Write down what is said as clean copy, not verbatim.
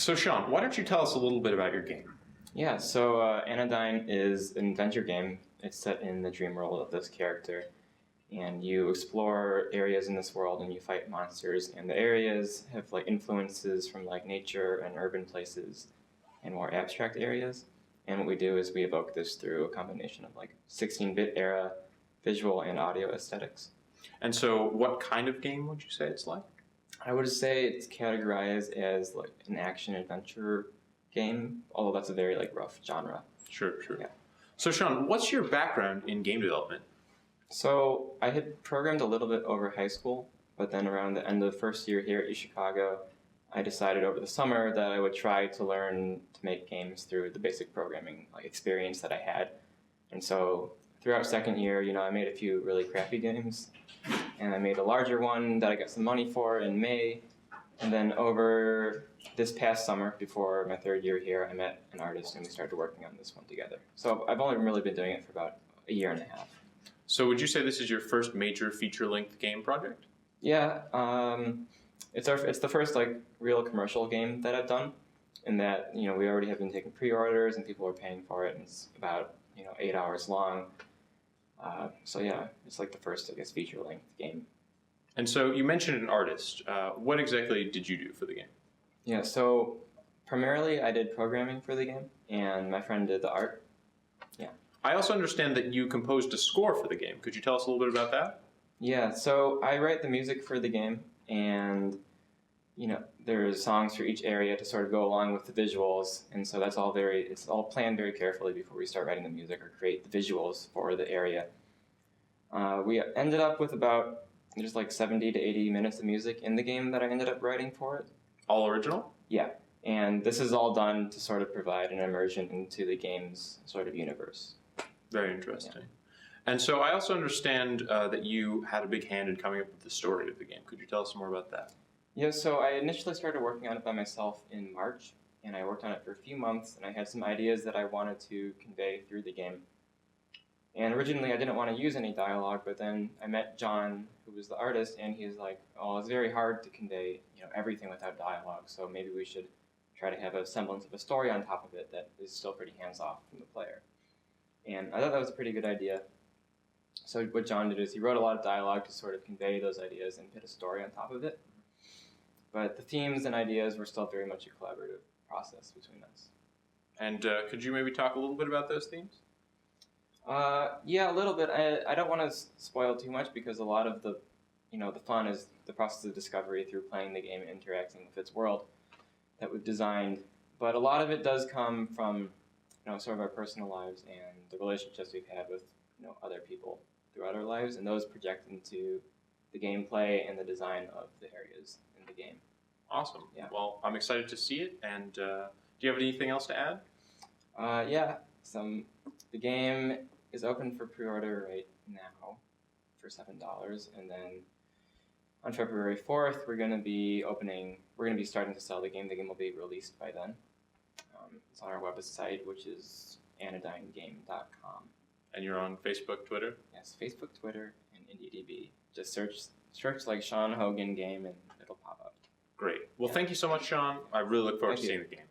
So Sean, why don't you tell us a little bit about your game? Yeah, so Anodyne is an adventure game. It's set in the dream world of this character, and you explore areas in this world and you fight monsters, and the areas have like influences from like nature and urban places and more abstract areas. And what we do is we evoke this through a combination of like 16-bit era visual and audio aesthetics. And so what kind of game would you say it's like? I would say it's categorized as like an action adventure game, although that's a very like rough genre. Sure. Yeah. So Sean, what's your background in game development? So I had programmed a little bit over high school, but then around the end of the first year here at Chicago, I decided over the summer that I would try to learn to make games through the basic programming like experience that I had. And so throughout second year, I made a few really crappy games, and I made a larger one that I got some money for in May. And then over this past summer, before my third year here, I met an artist and we started working on this one together. So I've only really been doing it for about a year and a half. So would you say this is your first major feature-length game project? Yeah, it's the first like real commercial game that I've done, in that we already have been taking pre-orders and people are paying for it, and it's about 8 hours long. So yeah, it's like the first feature-length game. And so you mentioned an artist. What exactly did you do for the game? Yeah, so primarily I did programming for the game, and my friend did the art. Yeah. I also understand that you composed a score for the game. Could you tell us a little bit about that? Yeah, so I write the music for the game, and there's songs for each area to sort of go along with the visuals, and so it's all planned very carefully before we start writing the music or create the visuals for the area. We ended up with about there's like 70 to 80 minutes of music in the game that I ended up writing for it. All original? Yeah, and this is all done to sort of provide an immersion into the game's sort of universe. Very interesting. Yeah. And so I also understand that you had a big hand in coming up with the story of the game. Could you tell us some more about that? Yeah, so I initially started working on it by myself in March, and I worked on it for a few months, and I had some ideas that I wanted to convey through the game. And originally I didn't want to use any dialogue, but then I met John, who was the artist, and he was like, oh, it's very hard to convey everything without dialogue, so maybe we should try to have a semblance of a story on top of it that is still pretty hands-off from the player. And I thought that was a pretty good idea. So what John did is he wrote a lot of dialogue to sort of convey those ideas and put a story on top of it. But the themes and ideas were still very much a collaborative process between us. And could you maybe talk a little bit about those themes? Yeah, a little bit. I don't want to spoil too much because a lot of the fun is the process of discovery through playing the game and interacting with its world that we've designed. But a lot of it does come from sort of our personal lives and the relationships we've had with other people throughout our lives, and those project into the gameplay and the design of the areas in the game. Awesome. Yeah. Well, I'm excited to see it. And do you have anything else to add? Yeah. The game is open for pre-order right now for $7, and then on February 4th we're going to be starting to sell the game. The game will be released by then. It's on our website, which is anodynegame.com. And you're on Facebook, Twitter? Yes, Facebook, Twitter, and IndieDB. Just search like Sean Hogan game and it'll pop up. Great. Well, Yeah. Thank you so much, Sean. I really look forward to Thank you. seeing the game.